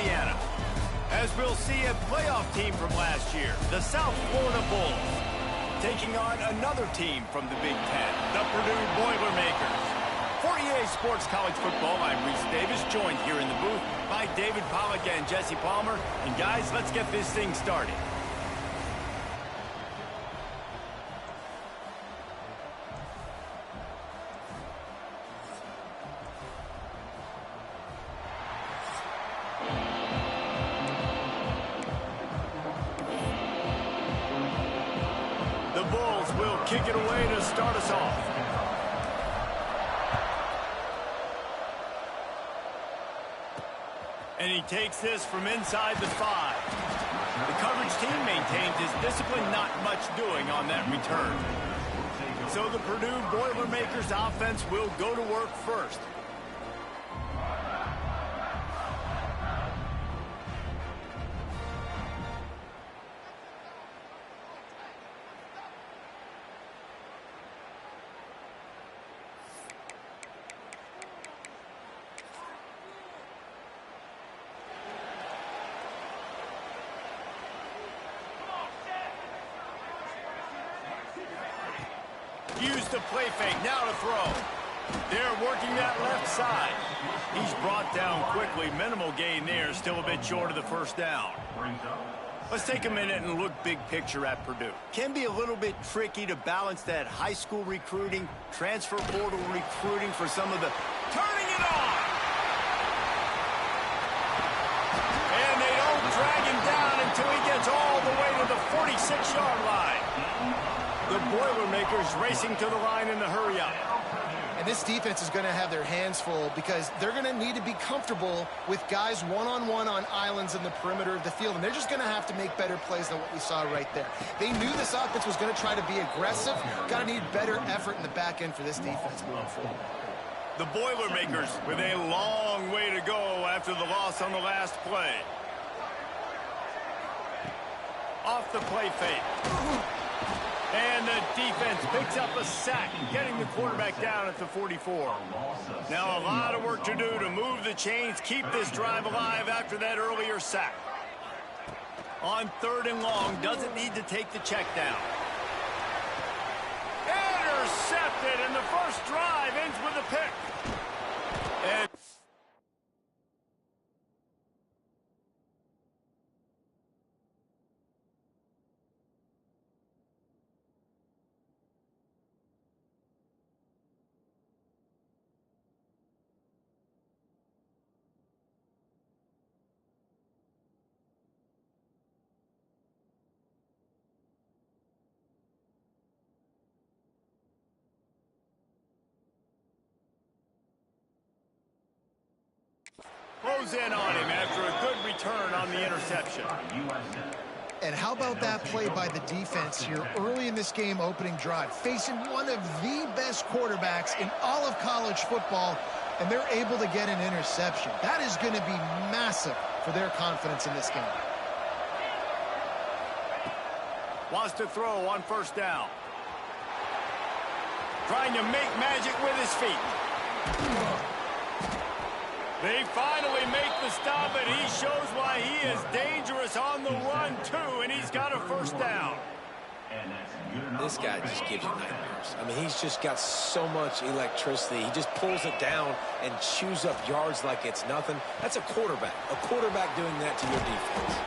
Indiana. As we'll see a playoff team from last year, the South Florida Bulls, taking on another team from the Big Ten, the Purdue Boilermakers. For EA Sports College Football, I'm Reese Davis, joined here in the booth by David Pollack and Jesse Palmer. And guys, let's get this thing started. The Bulls will kick it away to start us off. And he takes this from inside the 5. The coverage team maintains his discipline, not much doing on that return. So the Purdue Boilermakers offense will go to work first. Use the play fake, now to throw. They're working that left side. He's brought down quickly. Minimal gain there, still a bit short of the first down. Let's take a minute and look big picture at Purdue. Can be a little bit tricky to balance that high school recruiting, transfer portal recruiting for some of the turning it on. And they don't drag him down until he gets all the way to the 46-yard line. The Boilermakers racing to the line in the hurry-up. And this defense is going to have their hands full because they're going to need to be comfortable with guys one-on-one on islands in the perimeter of the field. And they're just going to have to make better plays than what we saw right there. They knew this offense was going to try to be aggressive. Got to need better effort in the back end for this defense moving forward. The Boilermakers with a long way to go after the loss on the last play. Off the play fake. And the defense picks up a sack, getting the quarterback down at the 44. Now a lot of work to do to move the chains, keep this drive alive after that earlier sack. On 3rd and long, doesn't need to take the check down. Intercepted, and the first drive ends with a pick. And close in on him after a good return on the interception. And how about that play by the defense here early in this game opening drive, facing one of the best quarterbacks in all of college football, and they're able to get an interception. That is going to be massive for their confidence in this game. Wants to throw on 1st down. Trying to make magic with his feet. They finally make the stop, and he shows why he is dangerous on the run, too, and he's got a 1st down. This guy just gives you nightmares. I mean, he's just got so much electricity. He just pulls it down and chews up yards like it's nothing. That's a quarterback doing that to your defense.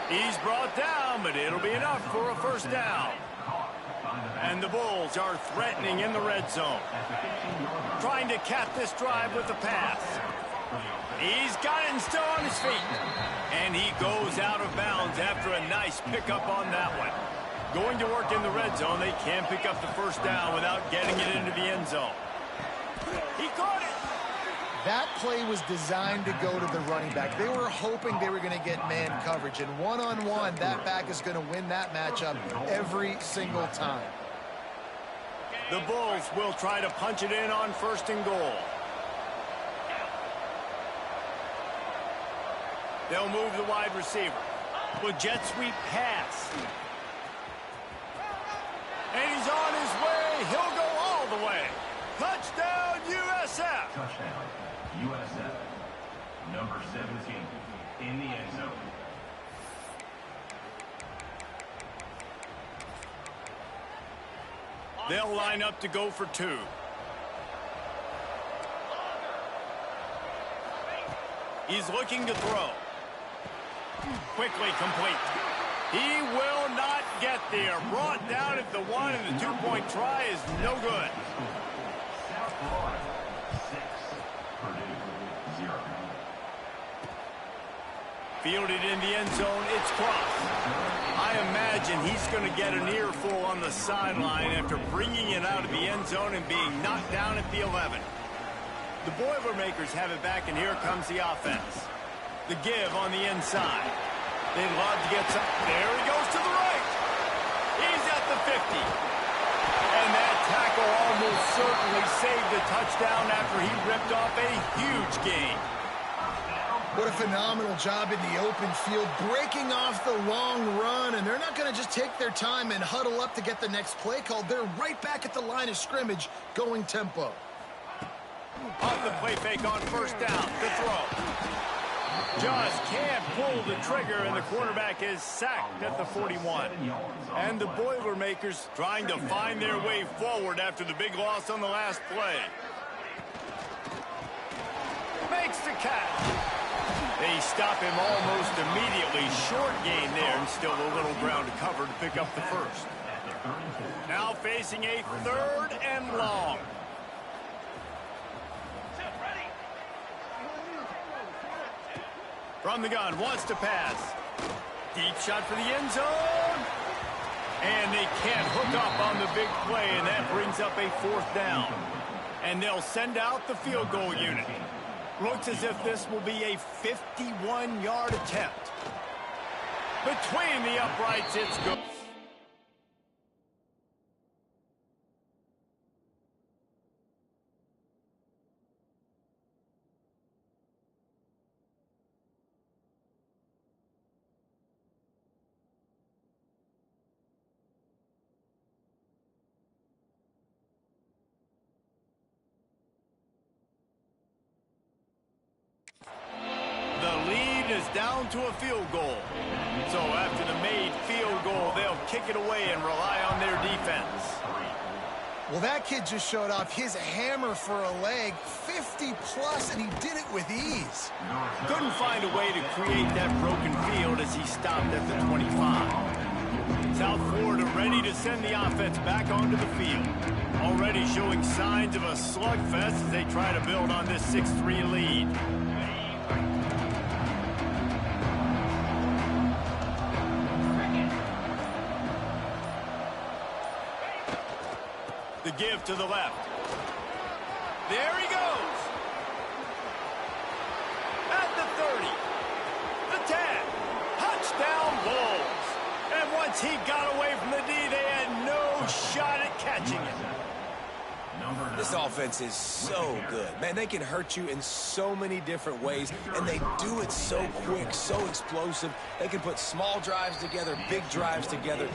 He's brought down, but it'll be enough for a 1st down. And the Bulls are threatening in the red zone. Trying to cap this drive with a pass. He's got it and still on his feet. And he goes out of bounds after a nice pickup on that one. Going to work in the red zone, they can pick up the 1st down without getting it into the end zone. He caught it. That play was designed to go to the running back. They were hoping they were going to get man coverage. And one-on-one, that back is going to win that matchup every single time. The Bulls will try to punch it in on 1st and goal. They'll move the wide receiver. With jet sweep pass. And he's on his way. He'll go all the way. Touchdown, USF. Touchdown, USF. Number 17 in the end zone. They'll line up to go for two. He's looking to throw. Quickly complete. He will not get there. Brought down at the one, and the two-point try is no good. South Florida, 6. Purdue, 0. Fielded in the end zone, it's crossed. I imagine he's going to get an earful on the sideline after bringing it out of the end zone and being knocked down at the 11. The Boilermakers have it back, and here comes the offense. The give on the inside. They'd love to get some. There he goes to the right. He's at the 50. And that tackle almost certainly saved a touchdown after he ripped off a huge gain. What a phenomenal job in the open field, breaking off the long run, and they're not going to just take their time and huddle up to get the next play called. They're right back at the line of scrimmage, going tempo. Off the play fake on first down, the throw. Just can't pull the trigger, and the quarterback is sacked at the 41. And the Boilermakers trying to find their way forward after the big loss on the last play. Makes the catch. They stop him almost immediately. Short gain there, and still a little ground to cover to pick up the first. Now facing a 3rd and long. From the gun, wants to pass. Deep shot for the end zone. And they can't hook up on the big play, and that brings up a 4th down. And they'll send out the field goal unit. Looks as if this will be a 51-yard attempt. Between the uprights, it's good. The lead is down to a field goal. So after the made field goal, they'll kick it away and rely on their defense. Well, that kid just showed off his hammer for a leg, 50-plus, and he did it with ease. Couldn't find a way to create that broken field as he stopped at the 25. South Florida ready to send the offense back onto the field. Already showing signs of a slugfest as they try to build on this 6-3 lead. The give to the left. There he goes. At the 30. The 10. Touchdown Bulls. And once he got away from the D, they had no shot at catching him. This offense is so good. Man, they can hurt you in so many different ways, and they do it so quick, so explosive. They can put small drives together, big drives together.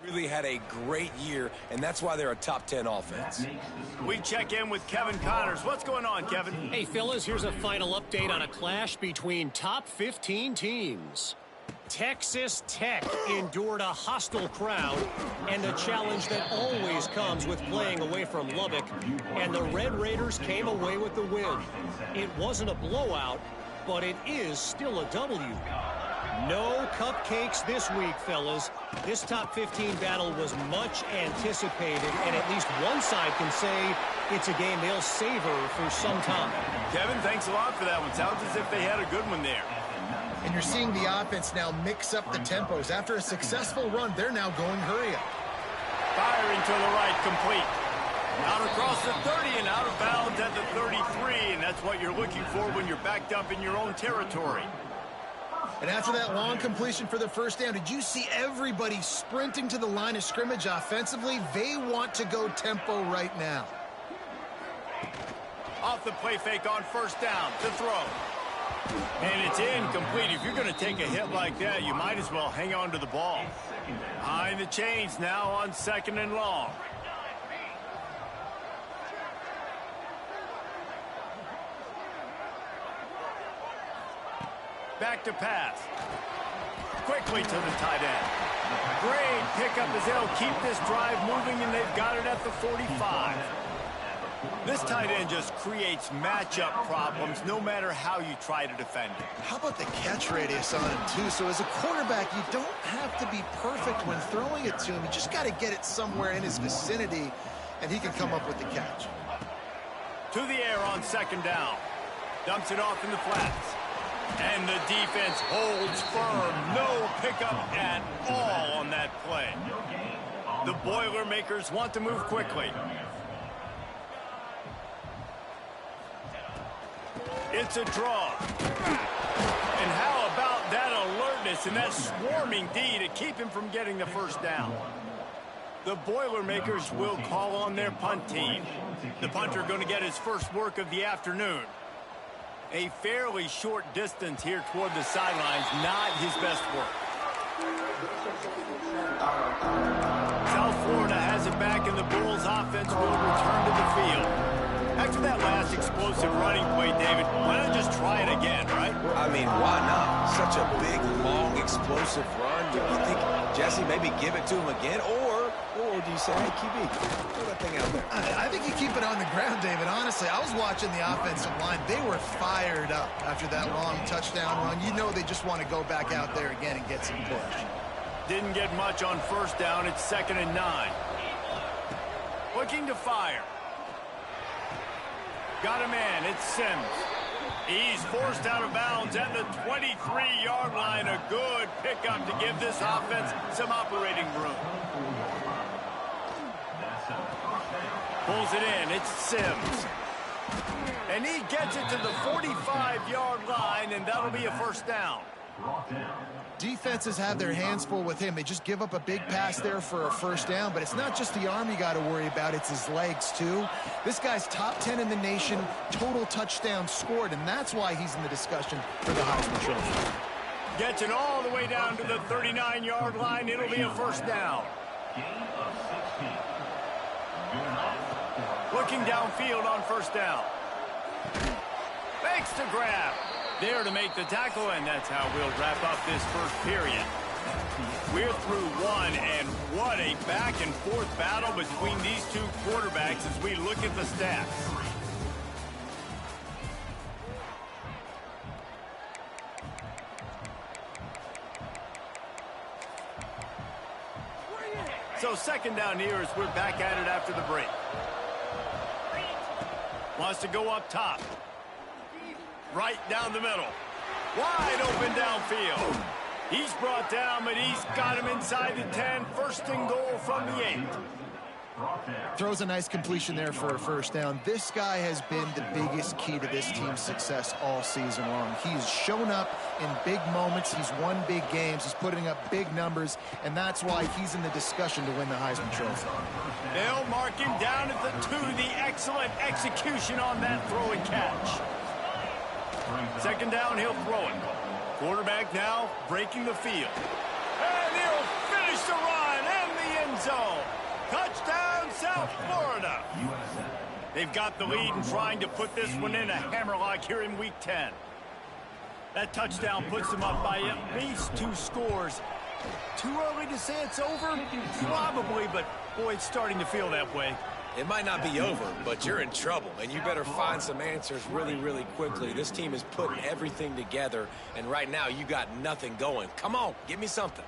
Really had a great year, and that's why they're a top 10 offense. We check in with Kevin Connors. What's going on, Kevin? Hey, fellas, here's a final update on a clash between top 15 teams. Texas Tech endured a hostile crowd and a challenge that always comes with playing away from Lubbock, and the Red Raiders came away with the win. It wasn't a blowout, but it is still a W. No cupcakes this week, fellas. This top 15 battle was much anticipated, and at least one side can say it's a game they'll savor for some time. Kevin, thanks a lot for that one. Sounds as if they had a good one there. And you're seeing the offense now mix up the tempos. After a successful run, they're now going hurry up. Firing to the right, complete. Out across the 30 and out of bounds at the 33, and that's what you're looking for when you're backed up in your own territory. And after that long completion for the first down, did you see everybody sprinting to the line of scrimmage offensively? They want to go tempo right now. Off the play fake on first down to throw. And it's incomplete. If you're going to take a hit like that, you might as well hang on to the ball. Behind the chains now on 2nd and long. Back to pass. Quickly to the tight end. Great pickup as they'll keep this drive moving, and they've got it at the 45. This tight end just creates matchup problems no matter how you try to defend it. How about the catch radius on him, too? So as a quarterback, you don't have to be perfect when throwing it to him. You just got to get it somewhere in his vicinity, and he can come up with the catch. To the air on 2nd down. Dumps it off in the flats. And the defense holds firm. No pickup at all on that play. The Boilermakers want to move quickly. It's a draw. And how about that alertness and that swarming D to keep him from getting the first down? The Boilermakers will call on their punt team. The punter going to get his first work of the afternoon. A fairly short distance here toward the sidelines, not his best work. South Florida has it back, and the Bulls offense will return to the field. After that last explosive running play, David, why not just try it again, right? I mean, why not? Such a big, long, explosive run. You think, Jesse, maybe give it to him again? Or do you say, hey, QB, throw that thing out there? I think you keep it on the ground, David. Honestly, I was watching the offensive line. They were fired up after that long touchdown run. You know they just want to go back out there again and get some push. Didn't get much on first down. It's 2nd and 9. Looking to fire. Got a man. It's Sims. He's forced out of bounds at the 23-yard line. A good pickup to give this offense some operating room. Pulls it in. It's Sims. And he gets it to the 45-yard line, and that'll be a first down. Defenses have their hands full with him. They just give up a big pass there for a first down, but it's not just the arm you got to worry about, it's his legs too. This guy's top 10 in the nation, total touchdowns scored, and that's why he's in the discussion for the Heisman Trophy. Gets it all the way down to the 39-yard line. It'll be a first down. Looking downfield on first down. Fakes to grab. There to make the tackle, and that's how we'll wrap up this first period. We're through one, and what a back-and-forth battle between these two quarterbacks as we look at the stats. So 2nd down here as we're back at it after the break. Wants to go up top. Right down the middle. Wide open downfield. He's brought down, but he's got him inside the 10. First and goal from the 8. Throws a nice completion there for a first down. This guy has been the biggest key to this team's success all season long. He's shown up in big moments. He's won big games. He's putting up big numbers, and that's why he's in the discussion to win the Heisman Trophy. They'll mark him down at the 2. The excellent execution on that throw and catch. 2nd down, he'll throw it. Quarterback now breaking the field. And he'll finish the run, and the end zone. Touchdown, South Florida. They've got the lead and trying to put this one in a hammerlock here in Week 10. That touchdown puts them up by at least 2 scores. Too early to say it's over? Probably, but boy, it's starting to feel that way. It might not be over, but you're in trouble, and you better find some answers really, really quickly. This team is putting everything together, and right now you got nothing going. Come on, give me something.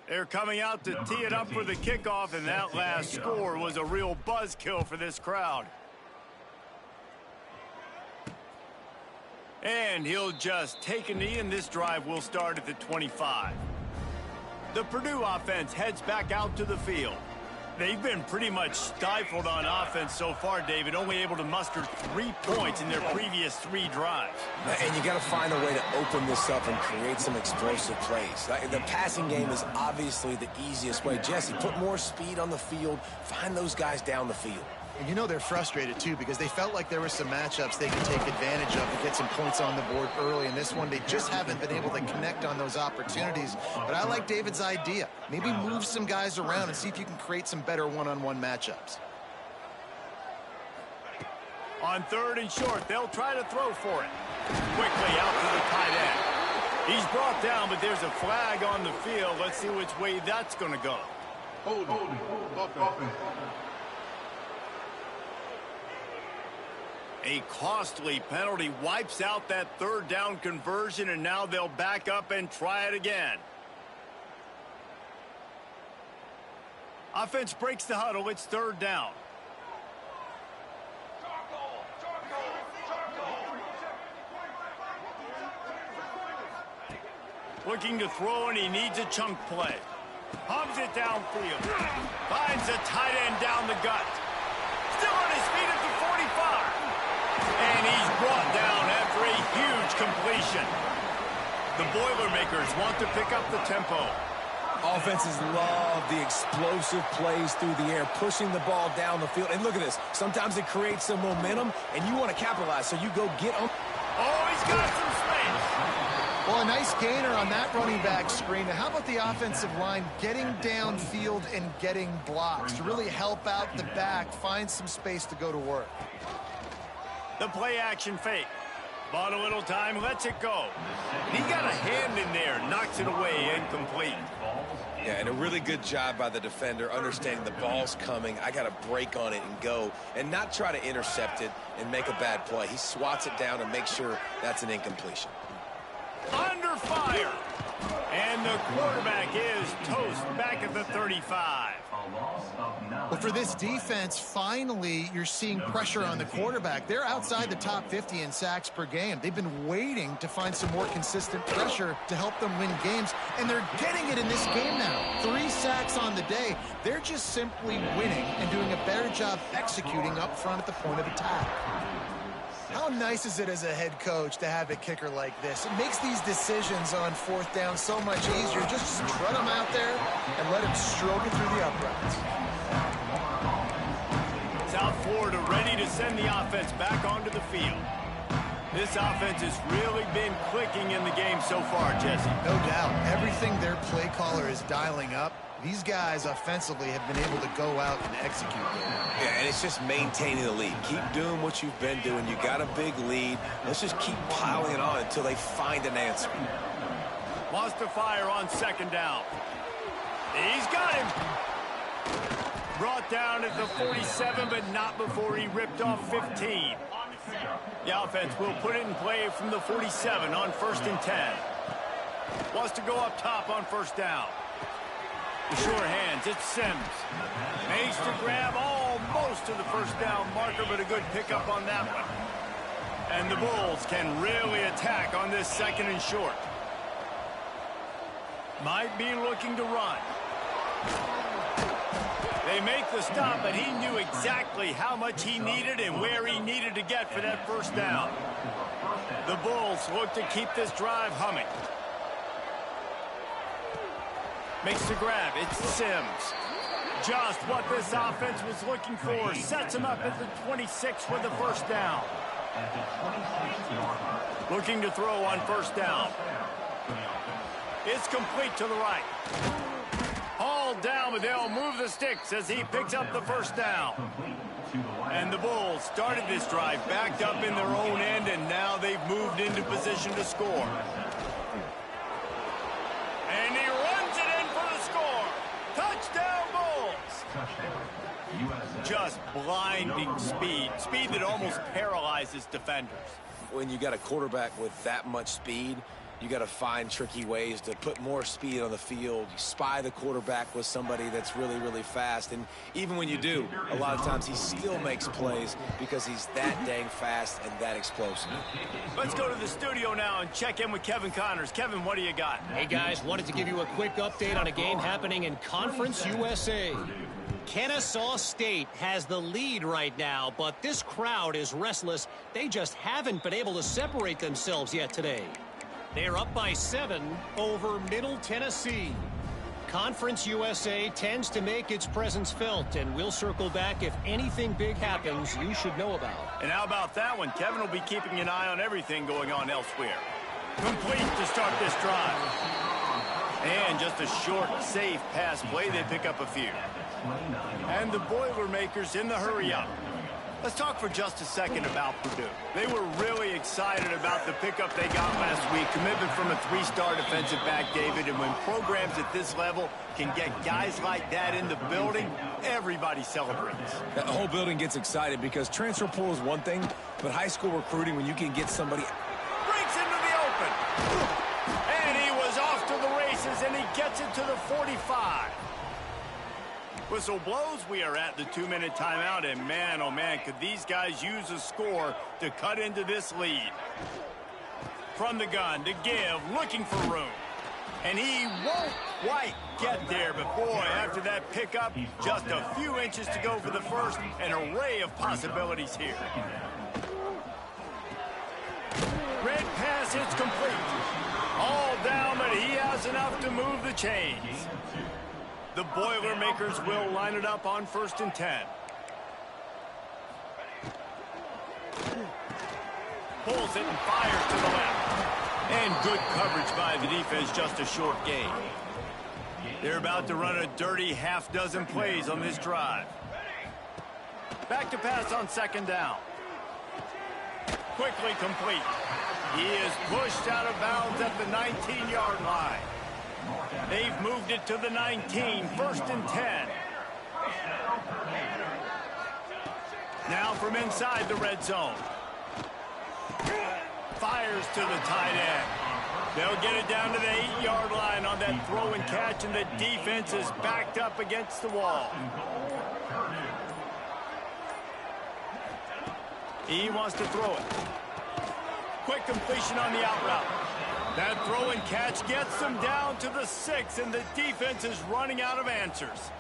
They're coming out to tee it up for the kickoff, and that last score was a real buzzkill for this crowd. And he'll just take a knee, and this drive will start at the 25. The Purdue offense heads back out to the field. They've been pretty much stifled on offense so far, David, only able to muster 3 points in their previous 3 drives. And you got to find a way to open this up and create some explosive plays. The passing game is obviously the easiest way. Jesse, put more speed on the field, find those guys down the field. And you know they're frustrated, too, because they felt like there were some matchups they could take advantage of to get some points on the board early. In this one, they just haven't been able to connect on those opportunities. But I like David's idea. Maybe move some guys around and see if you can create some better one-on-one matchups. On 3rd and short, they'll try to throw for it. Quickly out to the tight end. He's brought down, but there's a flag on the field. Let's see which way that's going to go. Hold. A costly penalty wipes out that 3rd down conversion, and now they'll back up and try it again. Offense breaks the huddle. It's 3rd down. Looking to throw, and he needs a chunk play. Pumps it downfield. Finds a tight end down the gut. Still on his feet at the 45. And he's brought down after a huge completion. The Boilermakers want to pick up the tempo. Offenses love the explosive plays through the air, pushing the ball down the field. And look at this. Sometimes it creates some momentum, and you want to capitalize, so you go get them. Oh, he's got some space. Well, a nice gainer on that running back screen. Now, how about the offensive line getting downfield and getting blocks to really help out the back, find some space to go to work? The play-action fake. Bought a little time, lets it go. He got a hand in there, knocks it away, incomplete. Yeah, and a really good job by the defender, understanding the ball's coming. I got to break on it and go, and not try to intercept it and make a bad play. He swats it down and makes sure that's an incompletion. Under fire. And the quarterback is toast back at the 35. Well, for this defense, finally, you're seeing pressure on the quarterback. They're outside the top 50 in sacks per game. They've been waiting to find some more consistent pressure to help them win games, and they're getting it in this game now. 3 sacks on the day. They're just simply winning and doing a better job executing up front at the point of attack. How nice is it as a head coach to have a kicker like this? It makes these decisions on 4th down so much easier. Just strut him out there and let him stroke it through the uprights. South Florida ready to send the offense back onto the field. This offense has really been clicking in the game so far, Jesse. No doubt. Everything their play caller is dialing up, these guys offensively have been able to go out and execute. Yeah, and it's just maintaining the lead. Keep doing what you've been doing. You got a big lead. Let's just keep piling it on until they find an answer. Lost to fire on 2nd down. He's got him. Brought down at the 47, but not before he ripped off 15. The offense will put it in play from the 47 on 1st and 10. Wants to go up top on 1st down. The sure hands, it's Sims. Managed to grab almost to the 1st down marker, but a good pickup on that one. And the Bulls can really attack on this 2nd and short. Might be looking to run. They make the stop, but he knew exactly how much he needed and where he needed to get for that 1st down. The Bulls look to keep this drive humming. Makes the grab. It's Sims. Just what this offense was looking for. Sets him up at the 26 for the 1st down. Looking to throw on 1st down. It's complete to the right. All down, but they'll move the sticks as he picks up the 1st down. And the Bulls started this drive backed up in their own end, and now they've moved into position to score. And he runs it in for the score. Touchdown, Bulls. Just blinding speed. Speed that almost paralyzes defenders. When you got a quarterback with that much speed, You got to find tricky ways to put more speed on the field. You spy the quarterback with somebody that's really, really fast. And even when you do, a lot of times he still makes plays because he's that dang fast and that explosive. Let's go to the studio now and check in with Kevin Connors. Kevin, what do you got? Hey, guys, wanted to give you a quick update on a game happening in Conference USA. Kennesaw State has the lead right now, but this crowd is restless. They just haven't been able to separate themselves yet today. They're up by 7 over Middle Tennessee. Conference USA tends to make its presence felt, and we'll circle back if anything big happens you should know about. And how about that one? Kevin will be keeping an eye on everything going on elsewhere. Complete to start this drive. And just a short, safe pass play. They pick up a few. And the Boilermakers in the hurry-up. Let's talk for just a second about Purdue. They were really excited about the pickup they got last week. Commitment from a 3-star defensive back, David. And when programs at this level can get guys like that in the building, everybody celebrates. The whole building gets excited because transfer pool is one thing, but high school recruiting, when you can get somebody... Breaks into the open. And he was off to the races, and he gets it to the 45. Whistle blows. We are at the 2-minute timeout, and man, oh man, could these guys use a score to cut into this lead. From the gun to give, looking for room. And he won't quite get there, but boy, after that pickup, just a few inches to go for the first, an array of possibilities here. Red pass, it's complete. All down, but he has enough to move the chains. The Boilermakers will line it up on 1st and 10. Pulls it and fires to the left. And good coverage by the defense, just a short gain. They're about to run a dirty half-dozen plays on this drive. Back to pass on 2nd down. Quickly complete. He is pushed out of bounds at the 19-yard line. They've moved it to the 19, 1st and 10. Now from inside the red zone. Fires to the tight end. They'll get it down to the 8-yard line on that throw and catch, and the defense is backed up against the wall. He wants to throw it. Quick completion on the out route. That throw and catch gets them down to the 6, and the defense is running out of answers.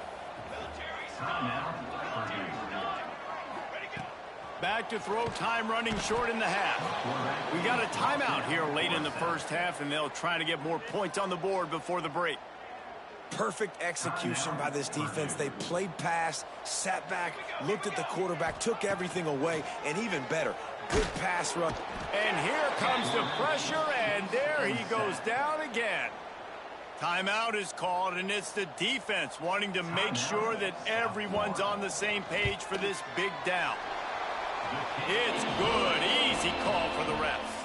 Back to throw, time running short in the half. We got a timeout here late in the first half, and they'll try to get more points on the board before the break. Perfect execution by this defense. They played pass, sat back, looked at the quarterback, took everything away, and even better, good pass rush. And here comes the pressure, and there he goes down again. Timeout is called, and it's the defense wanting to make sure that everyone's on the same page for this big down. It's good, easy call for the refs.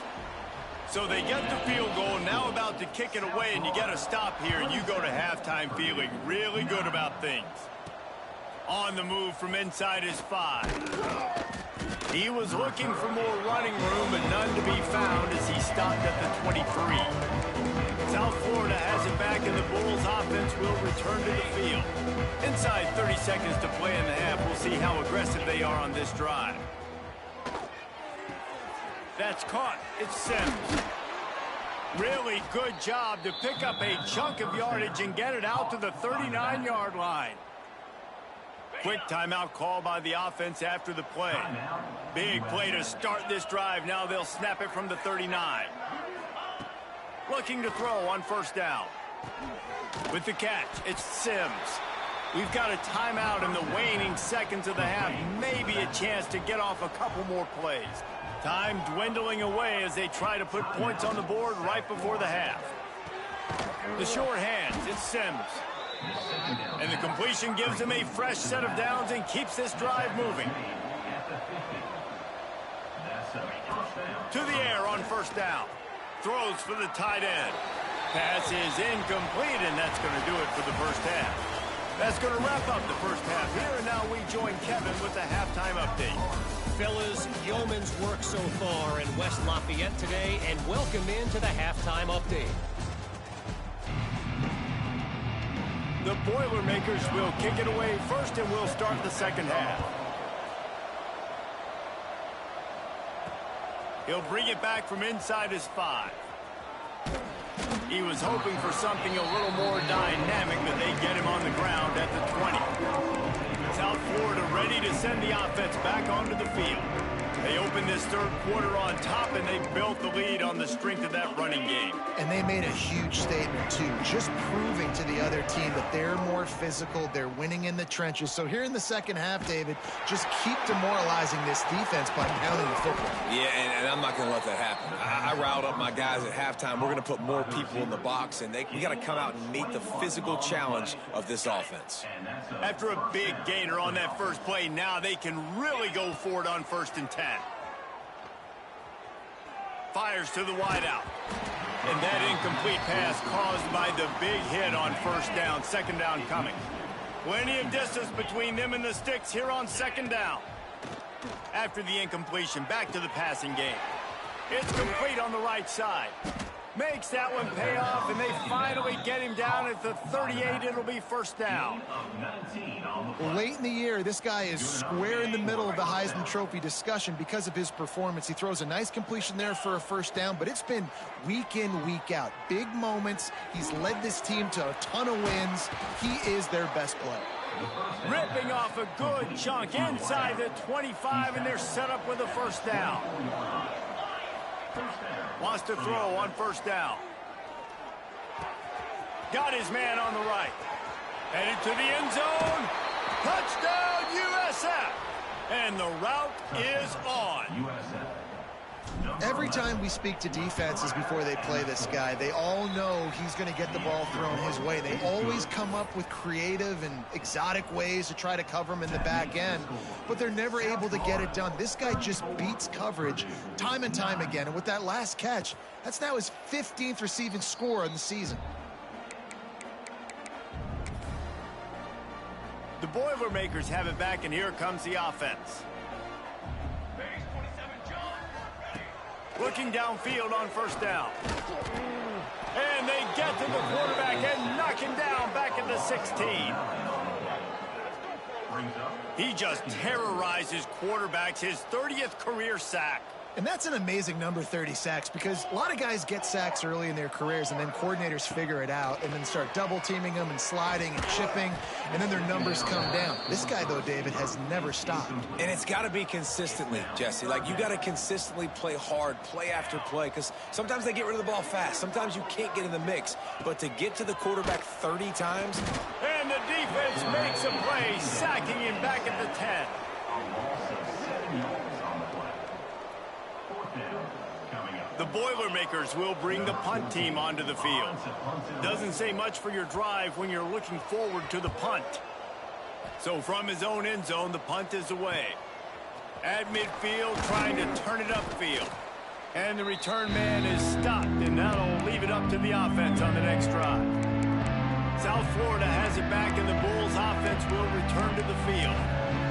So they get the field goal, now about to kick it away, and you get a stop here, and you go to halftime feeling really good about things. On the move from inside his 5. He was looking for more running room, but none to be found as he stopped at the 23. South Florida has it back, and the Bulls offense will return to the field. Inside 30 seconds to play in the half. We'll see how aggressive they are on this drive. That's caught. It's Sims. Really good job to pick up a chunk of yardage and get it out to the 39-yard line. Quick timeout call by the offense after the play. Big play to start this drive. Now they'll snap it from the 39. Looking to throw on 1st down. With the catch, it's Sims. We've got a timeout in the waning seconds of the half. Maybe a chance to get off a couple more plays. Time dwindling away as they try to put points on the board right before the half. The short hands, it's Sims. And the completion gives him a fresh set of downs and keeps this drive moving. To the air on 1st down. Throws for the tight end. Pass is incomplete, and that's going to do it for the first half. That's going to wrap up the first half here, and now we join Kevin with the halftime update. Fellas, yeoman's work so far in West Lafayette today, and welcome into the halftime update. The Boilermakers will kick it away first, and we'll start the second half. He'll bring it back from inside his 5. He was hoping for something a little more dynamic, but they get him on the ground at the 20. South Florida ready to send the offense back onto the field. They opened this third quarter on top, and they built the lead on the strength of that running game. And they made a huge statement, too, just proving to the other team that they're more physical, they're winning in the trenches. So here in the second half, David, just keep demoralizing this defense by pounding the football. Yeah, and I'm not going to let that happen. I riled up my guys at halftime. We're going to put more people in the box, and we got to come out and meet the physical challenge of this offense. After a big gainer on that first play, now they can really go for it on 1st and 10. Fires to the wideout. And that incomplete pass caused by the big hit on 1st down, 2nd down coming. Plenty of distance between them and the sticks here on 2nd down. After the incompletion, back to the passing game. It's complete on the right side. Makes that one pay off, and they finally get him down at the 38. It'll be 1st down. Late in the year, this guy is square in the middle of the Heisman Trophy discussion because of his performance. He throws a nice completion there for a 1st down, but it's been week in, week out. Big moments. He's led this team to a ton of wins. He is their best player. Ripping off a good chunk inside the 25, and they're set up with a 1st down. Wants to throw on 1st down. Got his man on the right. Headed to the end zone. Touchdown, USF. And the route is on. Every time we speak to defenses before they play this guy, they all know he's going to get the ball thrown his way. They always come up with creative and exotic ways to try to cover him in the back end, but they're never able to get it done. This guy just beats coverage time and time again, and with that last catch, that's now his 15th receiving score in the season. The Boilermakers have it back, and here comes the offense. Looking downfield on 1st down. And they get to the quarterback and knock him down back at the 16. He just terrorizes quarterbacks, his 30th career sack. And that's an amazing number, 30 sacks, because a lot of guys get sacks early in their careers, and then coordinators figure it out and then start double-teaming them and sliding and chipping, and then their numbers come down. This guy, though, David, has never stopped. And it's got to be consistently, Jesse. Like, you got to consistently play hard, play after play, because sometimes they get rid of the ball fast. Sometimes you can't get in the mix. But to get to the quarterback 30 times... And the defense makes a play, sacking him back at the 10. The Boilermakers will bring the punt team onto the field. Doesn't say much for your drive when you're looking forward to the punt. So from his own end zone, the punt is away. At midfield, trying to turn it upfield. And the return man is stopped, and that'll leave it up to the offense on the next drive. South Florida has it back, and the Bulls offense will return to the field.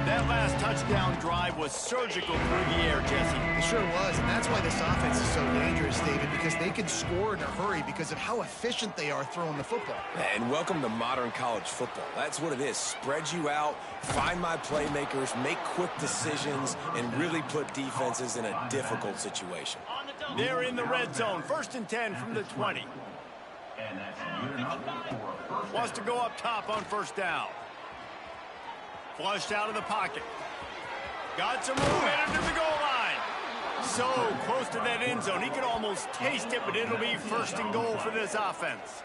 That last touchdown drive was surgical through the air, Jesse. It sure was, and that's why this offense is so dangerous, David, because they can score in a hurry because of how efficient they are throwing the football. And welcome to modern college football. That's what it is. Spread you out, find my playmakers, make quick decisions, and really put defenses in a difficult situation. They're in the red zone. 1st and 10 from the 20. Wants to go up top on 1st down. Flushed out of the pocket. Got some room headed to the goal line. So close to that end zone. He could almost taste it, but it'll be 1st and goal for this offense.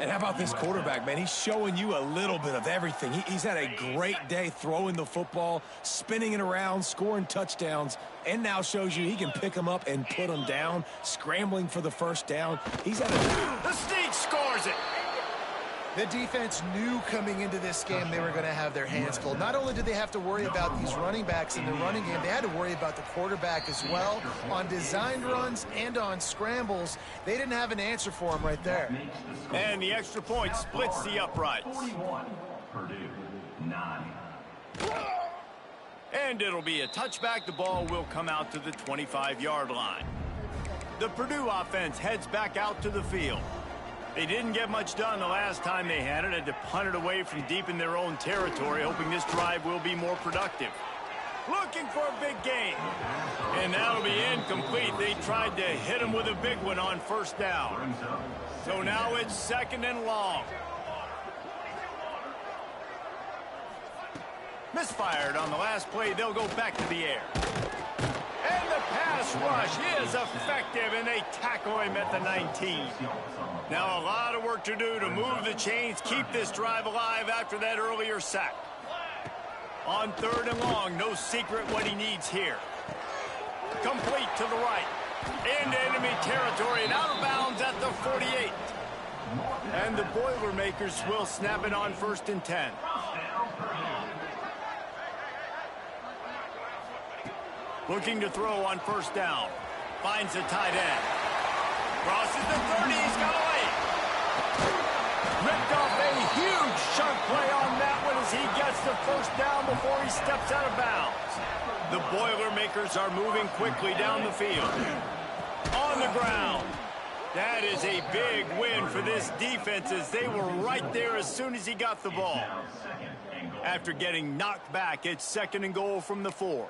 And how about this quarterback, man? He's showing you a little bit of everything. He's had a great day throwing the football, spinning it around, scoring touchdowns, and now shows you he can pick them up and put them down, scrambling for the 1st down. He's had a... The Sneak scores it. The defense knew coming into this game they were going to have their hands full. Not only did they have to worry about these running backs in the running game, they had to worry about the quarterback as well. On designed runs and on scrambles, they didn't have an answer for him right there. And the extra point splits the uprights. 41, Purdue, 9. And it'll be a touchback. The ball will come out to the 25-yard line. The Purdue offense heads back out to the field. They didn't get much done the last time they had it. Had to punt it away from deep in their own territory, hoping this drive will be more productive. Looking for a big gain. And that'll be incomplete. They tried to hit him with a big one on first down. So now it's 2nd and long. Misfired on the last play. They'll go back to the air. And the pass rush is effective, and they tackle him at the 19. Now a lot of work to do to move the chains, keep this drive alive after that earlier sack. On 3rd and long, no secret what he needs here. Complete to the right. Into enemy territory and out of bounds at the 48. And the Boilermakers will snap it on 1st and 10. Looking to throw on 1st down. Finds the tight end. Crosses the 30. He's got away. Ripped off a huge chunk play on that one as he gets the 1st down before he steps out of bounds. The Boilermakers are moving quickly down the field. On the ground. That is a big win for this defense as they were right there as soon as he got the ball. After getting knocked back, it's 2nd and goal from the 4.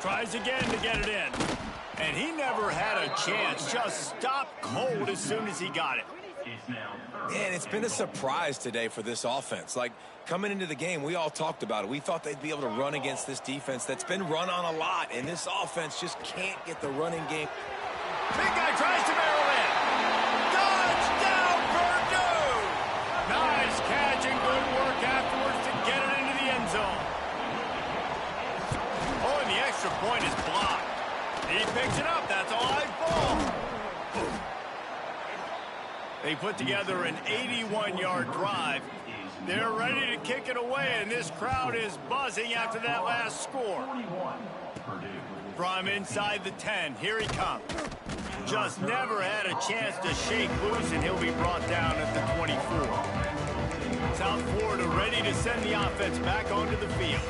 Tries again to get it in. And he never had a chance. Just stopped cold as soon as he got it. And it's been a surprise today for this offense. Like, coming into the game, we all talked about it. We thought they'd be able to run against this defense that's been run on a lot. And this offense just can't get the running game. Big guy tries to barrel in. Touchdown, Purdue! Nice catch and good work afterwards to get it into the end zone. Oh, and the extra point is blocked. He picks it up. That's a live ball. They put together an 81-yard drive. They're ready to kick it away, and this crowd is buzzing after that last score. From inside the 10, here he comes. Just never had a chance to shake loose, and he'll be brought down at the 24. South Florida ready to send the offense back onto the field.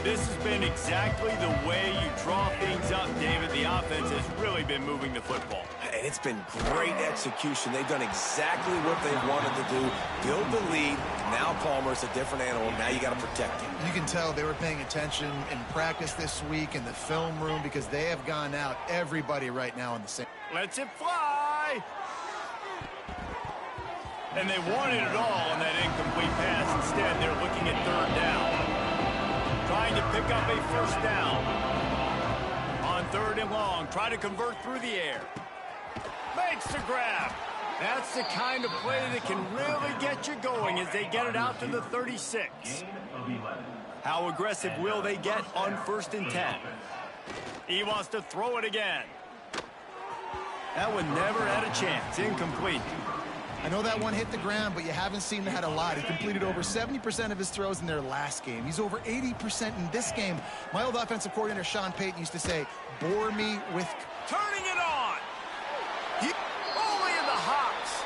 This has been exactly the way you draw things up, David. The offense has really been moving the football. And it's been great execution. They've done exactly what they wanted to do. Build the lead. Now Palmer's a different animal. Now you got to protect him. You can tell they were paying attention in practice this week in the film room because they have gone out everybody right now in the same. Lets it fly. And they wanted it all on that incomplete pass. Instead, they're looking at 3rd down. Trying to pick up a 1st down. On 3rd and long, try to convert through the air. Makes the grab. That's the kind of play that can really get you going as they get it out to the 36. How aggressive will they get on 1st and 10? He wants to throw it again. That one never had a chance. Incomplete. I know that one hit the ground, but you haven't seen him had a lot. He completed over 70% of his throws in their last game. He's over 80% in this game. My old offensive coordinator, Sean Payton, used to say, bore me with... Turning it on. Only in the hops.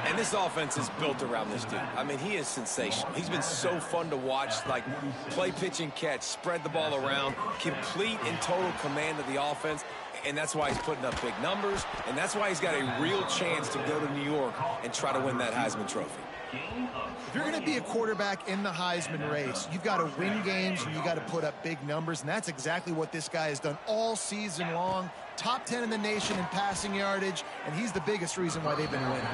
And this offense is built around this dude. I mean, he is sensational. He's been so fun to watch, like play, pitch, and catch, spread the ball around, complete and total command of the offense. And that's why he's putting up big numbers, and that's why he's got a real chance to go to New York and try to win that Heisman Trophy. If you're going to be a quarterback in the Heisman race, you've got to win games and you got to put up big numbers, and that's exactly what this guy has done all season long. Top 10 in the nation in passing yardage, and he's the biggest reason why they've been winning.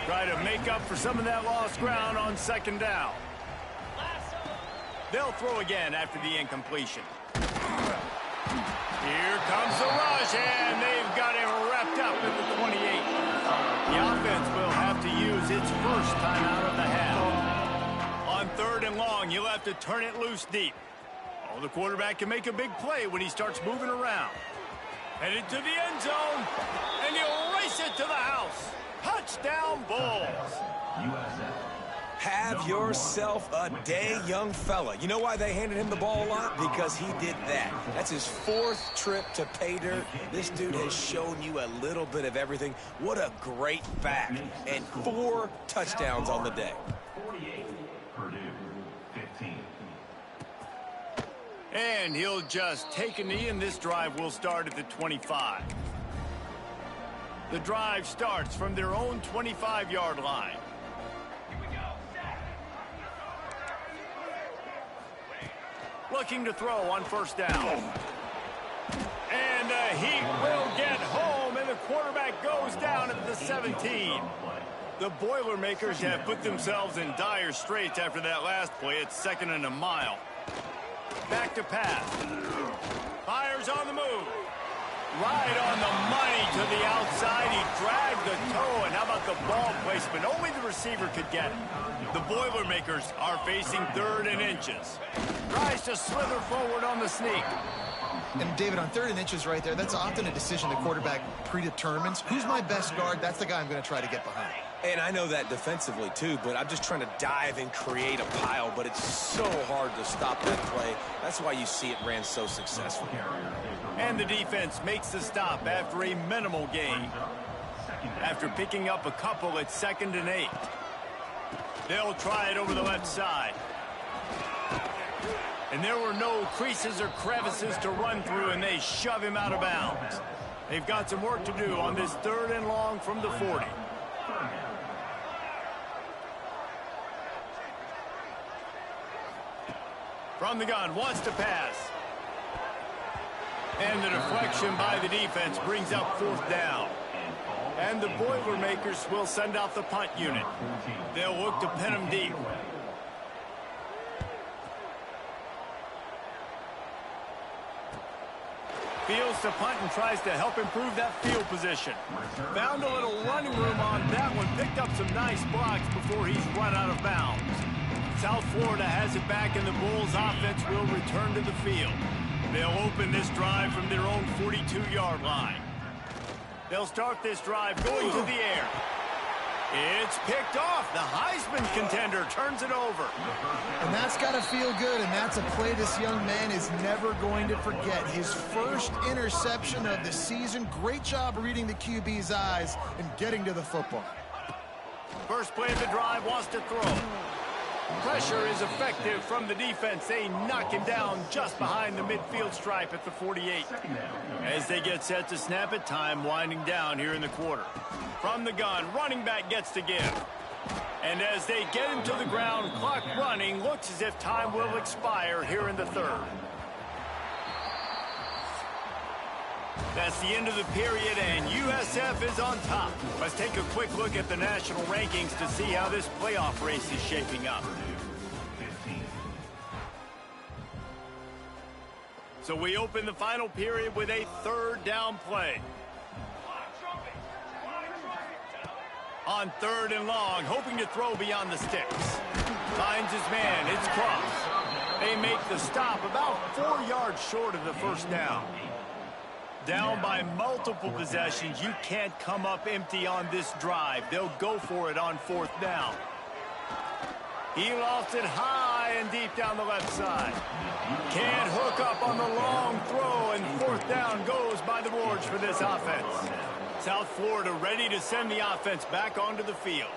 Try to make up for some of that lost ground on 2nd down. They'll throw again after the incompletion. Here comes the rush, and they've got him wrapped up at the 28. The offense will have to use its first timeout of the half. On 3rd and long, you'll have to turn it loose deep. Oh, the quarterback can make a big play when he starts moving around. Headed to the end zone, and he'll race it to the house. Touchdown, Bulls. Have yourself a day, young fella. You know why they handed him the ball a lot? Because he did that. That's his 4th trip to pay dirt. This dude has shown you a little bit of everything. What a great back. And 4 touchdowns on the day. 48, Purdue, 15. And he'll just take a knee, and this drive will start at the 25. The drive starts from their own 25-yard line. Looking to throw on first down. And he will get home, and the quarterback goes down at the 17. The Boilermakers have put themselves in dire straits after that last play. It's 2nd and a mile. Back to pass. Fires on the move. Right on the money to the outside. He dragged the toe, and how about the ball placement? Only the receiver could get it. The Boilermakers are facing 3rd and inches. Tries to slither forward on the sneak. And David, on 3rd and inches right there, that's often a decision the quarterback predetermines. Who's my best guard? That's the guy I'm going to try to get behind. And I know that defensively, too, but I'm just trying to dive and create a pile, but it's so hard to stop that play. That's why you see it ran so successfully. And the defense makes the stop after a minimal gain. After picking up a couple at 2nd and 8. They'll try it over the left side. And there were no creases or crevices to run through, and they shove him out of bounds. They've got some work to do on this 3rd and long from the 40. From the gun, wants to pass. And the deflection by the defense brings up 4th down. And the Boilermakers will send out the punt unit. They'll look to pin him deep. Fields to punt and tries to help improve that field position. Found a little running room on that one. Picked up some nice blocks before he's run out of bounds. South Florida has it back, and the Bulls offense will return to the field. They'll open this drive from their own 42-yard line. They'll start this drive going to the air. It's picked off. The Heisman contender turns it over. And that's got to feel good, and that's a play this young man is never going to forget. His first interception of the season. Great job reading the QB's eyes and getting to the football. First play of the drive, wants to throw. Pressure is effective from the defense. They knock him down just behind the midfield stripe at the 48. As they get set to snap it, time winding down here in the quarter. From the gun, running back gets to give. And as they get him to the ground, clock running, looks as if time will expire here in the 3rd. That's the end of the period, and USF is on top. Let's take a quick look at the national rankings to see how this playoff race is shaping up. So we open the final period with a 3rd down play. On 3rd and long, hoping to throw beyond the sticks. Finds his man, it's Cross. They make the stop about 4 yards short of the first down. Down by multiple possessions, you can't come up empty on this drive. They'll go for it on 4th down. He lost it high and deep down the left side. Can't hook up on the long throw, and 4th down goes by the boards for this offense. South Florida ready to send the offense back onto the field.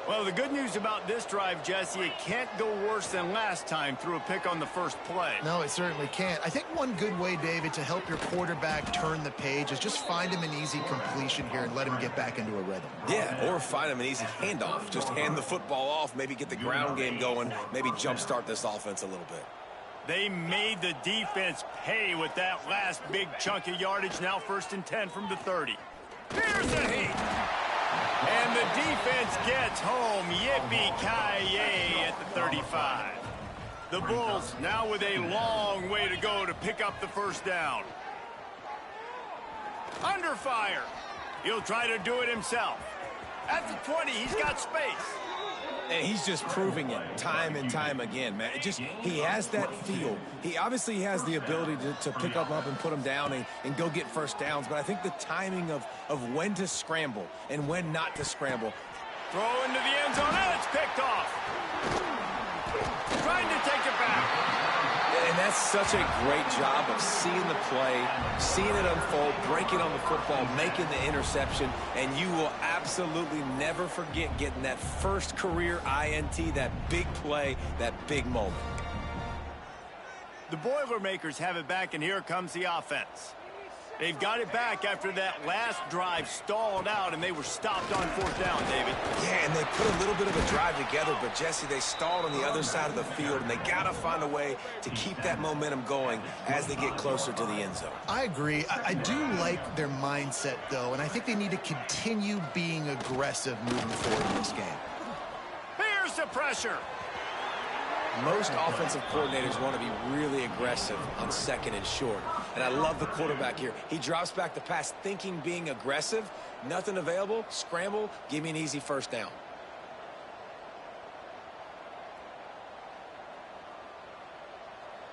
Well, the good news about this drive, Jesse, it can't go worse than last time through a pick on the first play. No, it certainly can't. I think one good way, David, to help your quarterback turn the page is just find him an easy completion here and let him get back into a rhythm. Yeah, or find him an easy handoff. Just hand the football off, maybe get the ground game going, maybe jumpstart this offense a little bit. They made the defense pay with that last big chunk of yardage. Now 1st and 10 from the 30. Here's the heat. And the defense gets home. Yippee-ki-yay at the 35. The Bulls now with a long way to go to pick up the first down. Under fire. He'll try to do it himself. At the 20, he's got space. And he's just proving it time and time again, man. He has that feel. He obviously has the ability to pick up and put him down and go get first downs. But I think the timing of when to scramble and when not to scramble, Throw into the end zone, and it's picked off. Trying to take it back. And that's such a great job of seeing the play, seeing it unfold, breaking on the football, making the interception, and you will absolutely never forget getting that first career INT, that big play, that big moment. The Boilermakers have it back, and here comes the offense. They've got it back after that last drive stalled out, and they were stopped on fourth down, David. Yeah, and they put a little bit of a drive together, but, Jesse, they stalled on the other side of the field, and they got to find a way to keep that momentum going as they get closer to the end zone. I agree. I do like their mindset, though, and I think they need to continue being aggressive moving forward in this game. Here's the pressure. Most offensive coordinators want to be really aggressive on second and short. And I love the quarterback here. He drops back the pass thinking being aggressive. Nothing available. Scramble. Give me an easy first down.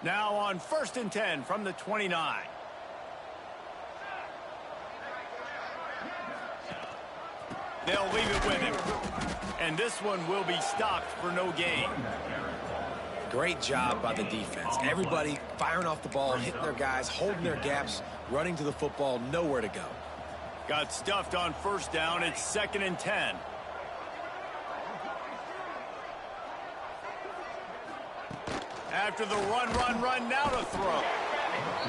Now on 1st and 10 from the 29. They'll leave it with him. And this one will be stopped for no gain. Great job by the defense. Everybody firing off the ball, hitting their guys, holding their gaps, running to the football, nowhere to go. Got stuffed on first down. It's 2nd and 10. After the run, now to throw.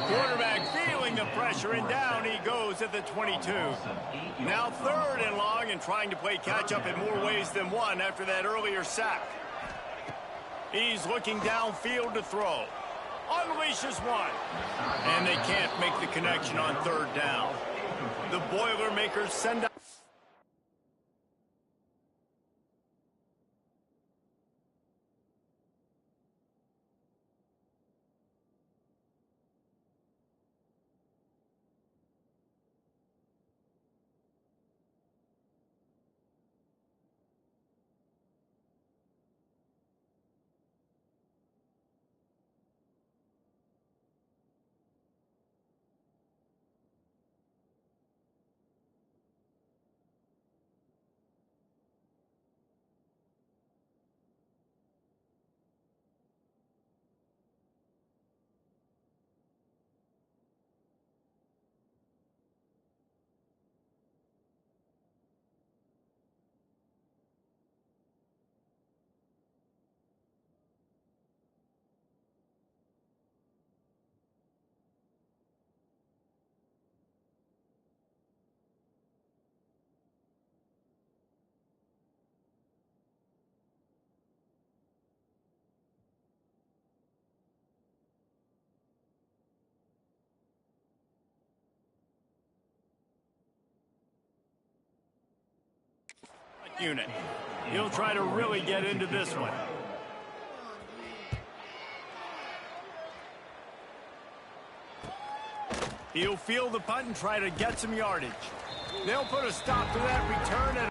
Quarterback feeling the pressure, and down he goes at the 22. Now 3rd and long, and trying to play catch-up in more ways than one after that earlier sack. He's looking downfield to throw. Unleashes one. And they can't make the connection on 3rd down. The Boilermakers send out. Unit. He'll try to really get into this one. He'll field the punt and try to get some yardage. They'll put a stop to that return. And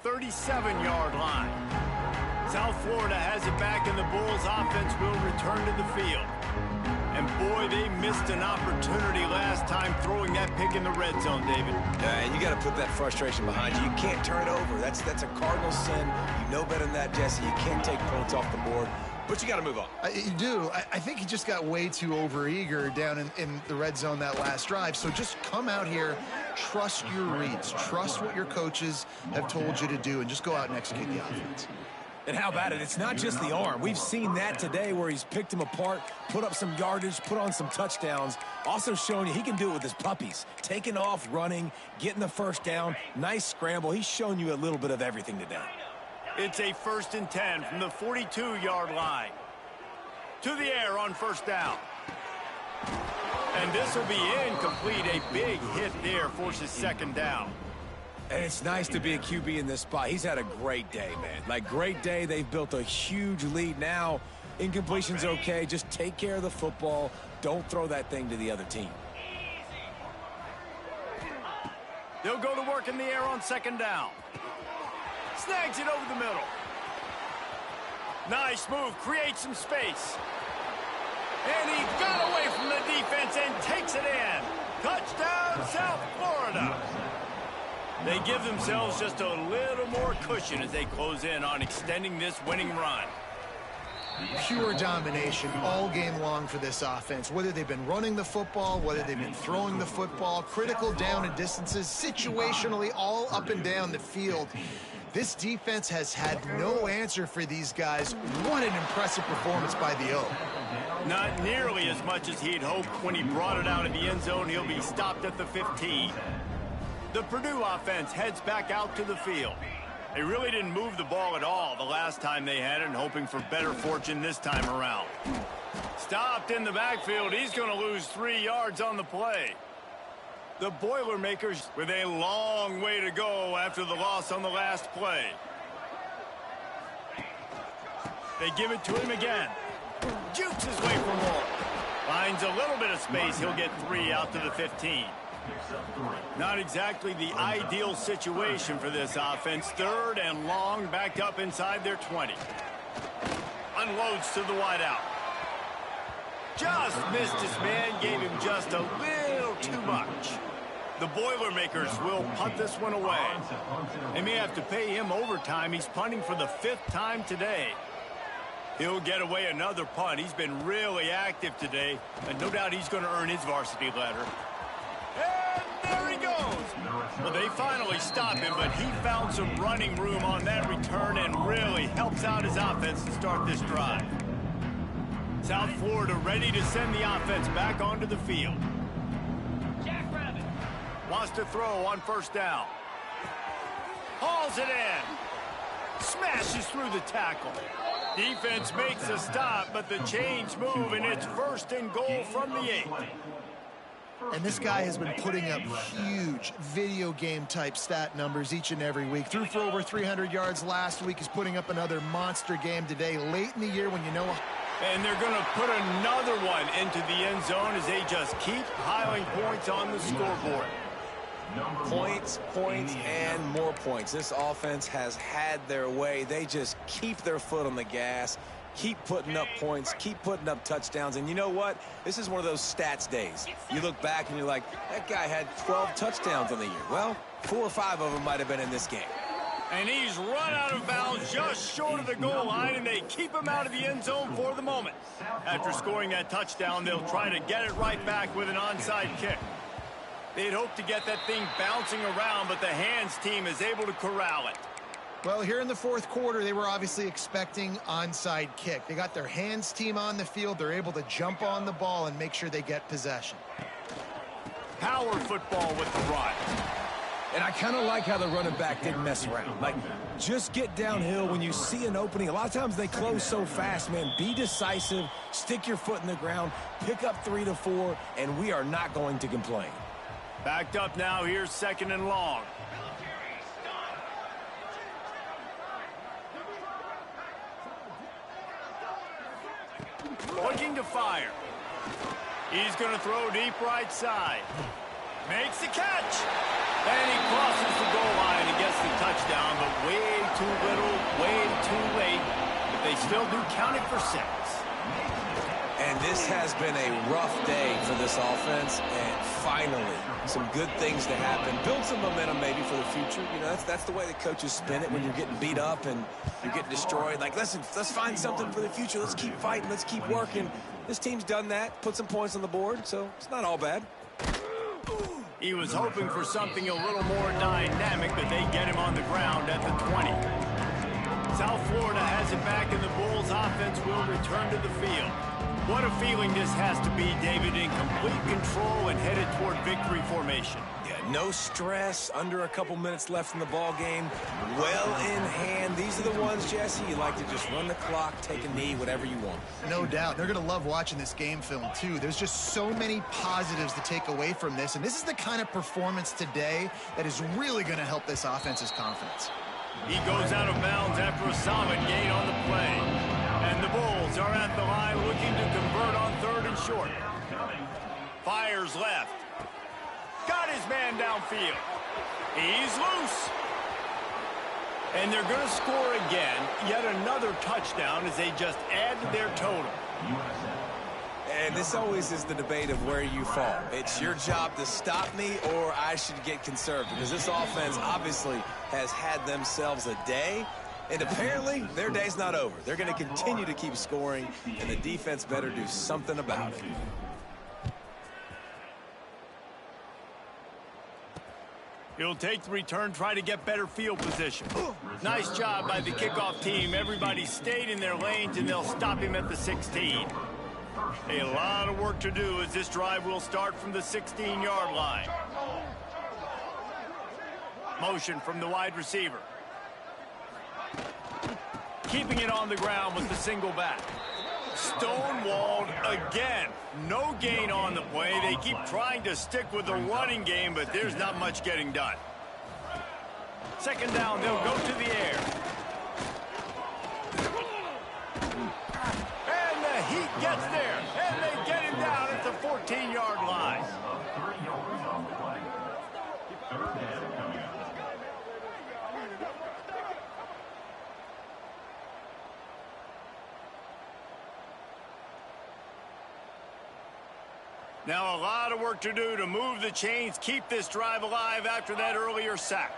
37-yard line. South Florida has it back, and the Bulls offense will return to the field. And boy, they missed an opportunity last time throwing that pick in the red zone, David. And you got to put that frustration behind you. You can't turn it over. That's a cardinal sin. You know better than that, Jesse. You can't take points off the board. But you got to move on. You do. I think he just got way too overeager down in the red zone that last drive. So just come out here, trust your reads, trust what your coaches have told you to do, and just go out and execute the offense. And how about it? It's not just the arm. We've seen that today where he's picked him apart, put up some yardage, put on some touchdowns. Also showing you he can do it with his puppies. Taking off, running, getting the first down. Nice scramble. He's shown you a little bit of everything today. It's a 1st and 10 from the 42-yard line. To the air on first down. And this will be incomplete. A big hit there forces second down. And it's nice to be a QB in this spot. He's had a great day, man. Like, great day. They've built a huge lead now. Incompletion's okay. Just take care of the football. Don't throw that thing to the other team. They'll go to work in the air on second down. Snags it over the middle. Nice move. Creates some space. And he got away from the defense and takes it in. Touchdown, South Florida. They give themselves just a little more cushion as they close in on extending this winning run. Pure domination all game long for this offense. Whether they've been running the football, whether they've been throwing the football, critical down and distances, situationally all up and down the field. This defense has had no answer for these guys. What an impressive performance by the O. Not nearly as much as he'd hoped when he brought it out of the end zone. He'll be stopped at the 15. The Purdue offense heads back out to the field. They really didn't move the ball at all the last time they had it, and hoping for better fortune this time around. Stopped in the backfield. He's going to lose 3 yards on the play. The Boilermakers with a long way to go after the loss on the last play. They give it to him again. Jukes his way for more. Finds a little bit of space. He'll get 3 out to the 15. Not exactly the ideal situation for this offense. 3rd and long, backed up inside their 20. Unloads to the wideout. Just missed his man, gave him just a little too much. The Boilermakers will punt this one away. They may have to pay him overtime. He's punting for the 5th time today. He'll get away another punt. He's been really active today, and no doubt he's going to earn his varsity letter. And there he goes. Well, they finally stop him, but he found some running room on that return and really helps out his offense to start this drive. South Florida ready to send the offense back onto the field. Wants to throw on first down. Hauls it in. Smashes through the tackle. Defense makes a stop, but the chains move, and it's 1st and goal from the 8. And this guy has been putting up huge video game type stat numbers each and every week. Threw for over 300 yards last week. He's putting up another monster game today, late in the year when you know. And they're going to put another one into the end zone as they just keep piling points on the scoreboard. Points, points, and more points. This offense has had their way. They just keep their foot on the gas, keep putting up points, keep putting up touchdowns. And you know what? This is one of those stats days. You look back and you're like, that guy had 12 touchdowns on the year. Well, 4 or 5 of them might have been in this game. And he's run out of bounds just short of the goal line, and they keep him out of the end zone for the moment. After scoring that touchdown, they'll try to get it right back with an onside kick. They'd hoped to get that thing bouncing around, but the hands team is able to corral it. Well, here in the 4th quarter, they were obviously expecting onside kick. They got their hands team on the field. They're able to jump on the ball and make sure they get possession. Power football with the run. And I kind of like how the running back didn't mess around. Like, just get downhill when you see an opening. A lot of times they close so fast, man. Be decisive, stick your foot in the ground, pick up 3 to 4, and we are not going to complain. Backed up now, here's 2nd and long. Looking to fire. He's going to throw deep right side. Makes the catch. And he crosses the goal line and gets the touchdown, but way too little, way too late. But they still do count it for 6. And this has been a rough day for this offense, and finally, some good things to happen. Build some momentum maybe for the future. You know, that's the way the coaches spin it when you're getting beat up and you're getting destroyed. Like, listen, let's find something for the future. Let's keep fighting. Let's keep working. This team's done that, put some points on the board, so it's not all bad. He was hoping for something a little more dynamic, but they get him on the ground at the 20. South Florida has it back, and the Bulls offense will return to the field. What a feeling this has to be, David, in complete control and headed toward victory formation. Yeah, no stress, under a couple minutes left in the ball game, well in hand. These are the ones, Jesse, you like to just run the clock, take a knee, whatever you want. No doubt. They're going to love watching this game film, too. There's just so many positives to take away from this, and this is the kind of performance today that is really going to help this offense's confidence. He goes out of bounds after a solid gain on the play. And the Bulls are at the line looking to convert on 3rd and short. Fires left. Got his man downfield. He's loose. And they're going to score again. Yet another touchdown as they just add to their total. And this always is the debate of where you fall. It's your job to stop me, or I should get conserved. Because this offense obviously has had themselves a day. And apparently, their day's not over. They're going to continue to keep scoring, and the defense better do something about it. He'll take the return, try to get better field position. Nice job by the kickoff team. Everybody stayed in their lanes, and they'll stop him at the 16. A lot of work to do as this drive will start from the 16-yard line. Motion from the wide receiver. Keeping it on the ground with the single back. Stonewalled again. No gain on the play. They keep trying to stick with the running game, but there's not much getting done. 2nd down, they'll go to the air. And the Heat gets there, and they get him down at the 14-yard line. 3 yards on the play. 3rd down coming up. Now a lot of work to do to move the chains, keep this drive alive after that earlier sack.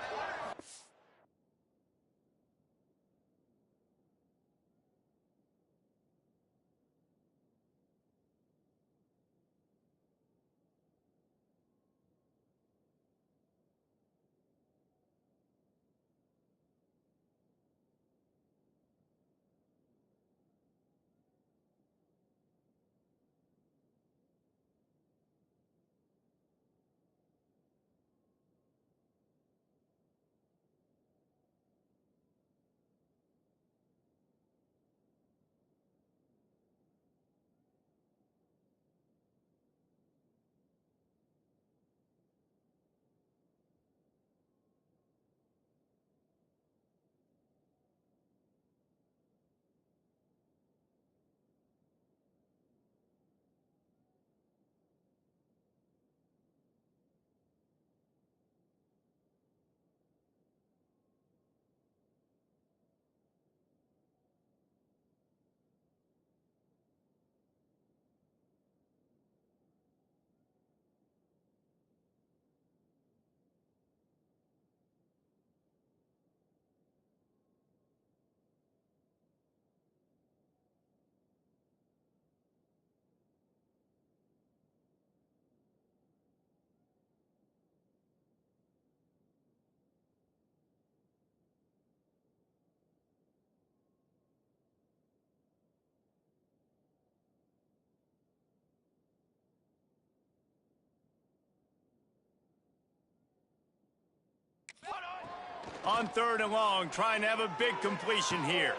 On 3rd and long, trying to have a big completion here.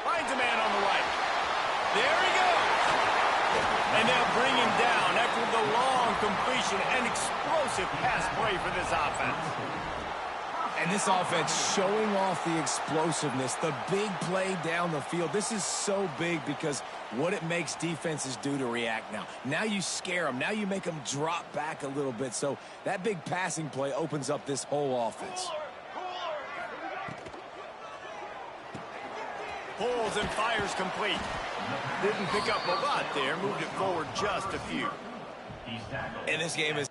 Finds a man on the right. There he goes. And they'll bring him down after the long completion. An explosive pass play for this offense. And this offense showing off the explosiveness, the big play down the field. This is so big because what it makes defenses do to react now. Now you scare them. Now you make them drop back a little bit. So that big passing play opens up this whole offense. Pulls and fires complete. Didn't pick up a lot there. Moved it forward just a few. And this game is...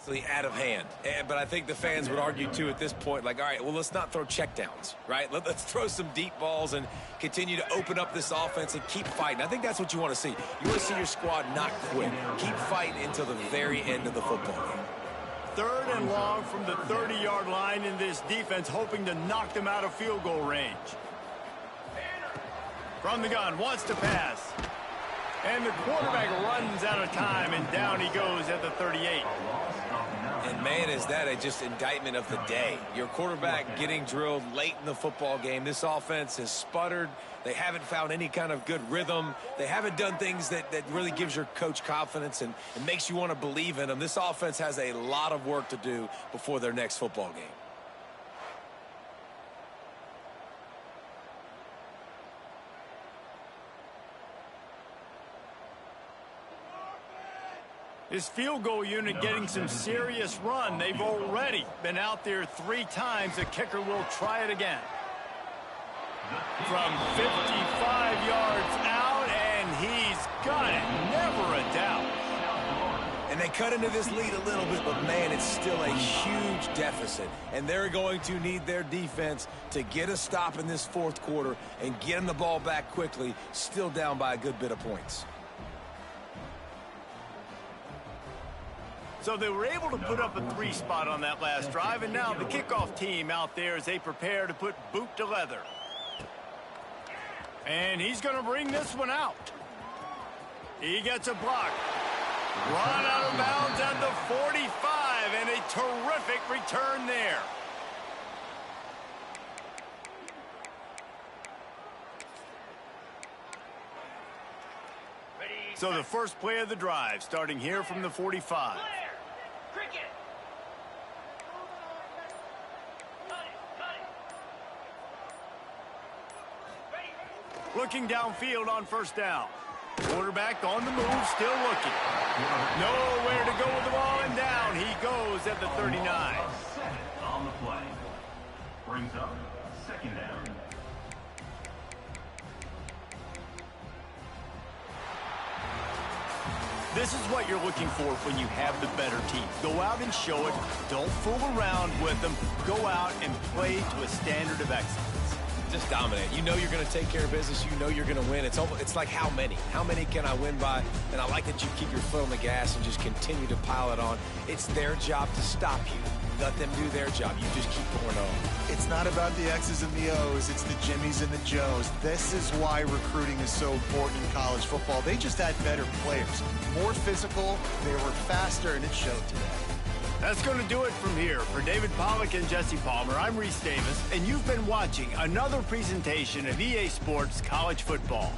Out of hand. But I think the fans would argue, too, at this point, like, all right, well, let's not throw checkdowns, right? Let's throw some deep balls and continue to open up this offense and keep fighting. I think that's what you want to see. You want to see your squad not quit. Keep fighting until the very end of the football game. 3rd and long from the 30-yard line in this defense, hoping to knock them out of field goal range. From the gun, wants to pass. And the quarterback runs out of time, and down he goes at the 38. And, man, is that just indictment of the day. Your quarterback getting drilled late in the football game. This offense has sputtered. They haven't found any kind of good rhythm. They haven't done things that really gives your coach confidence and makes you want to believe in them. This offense has a lot of work to do before their next football game. This field goal unit getting some serious run. They've already been out there 3 times. The kicker will try it again. From 55 yards out, and he's got it. Never a doubt. And they cut into this lead a little bit, but, man, it's still a huge deficit. And they're going to need their defense to get a stop in this 4th quarter and get them the ball back quickly, still down by a good bit of points. So they were able to put up a 3 spot on that last drive, and now the kickoff team out there as they prepare to put boot to leather. And he's going to bring this one out. He gets a block. Run out of bounds at the 45, and a terrific return there. So the first play of the drive, starting here from the 45. Looking downfield on 1st down. Quarterback on the move, still looking. Nowhere to go with the ball, and down he goes at the 39. On the play. Brings up 2nd down. This is what you're looking for when you have the better team. Go out and show it. Don't fool around with them. Go out and play to a standard of excellence. Just dominate. You know you're going to take care of business. You know you're going to win. It's like how many? How many can I win by? And I like that you keep your foot on the gas and just continue to pile it on. It's their job to stop you. Let them do their job. You just keep going on. It's not about the X's and the O's. It's the Jimmies and the Joes. This is why recruiting is so important in college football. They just had better players. More physical. They were faster, and it showed today. That's going to do it from here. For David Pollack and Jesse Palmer, I'm Reese Davis, and you've been watching another presentation of EA Sports College Football.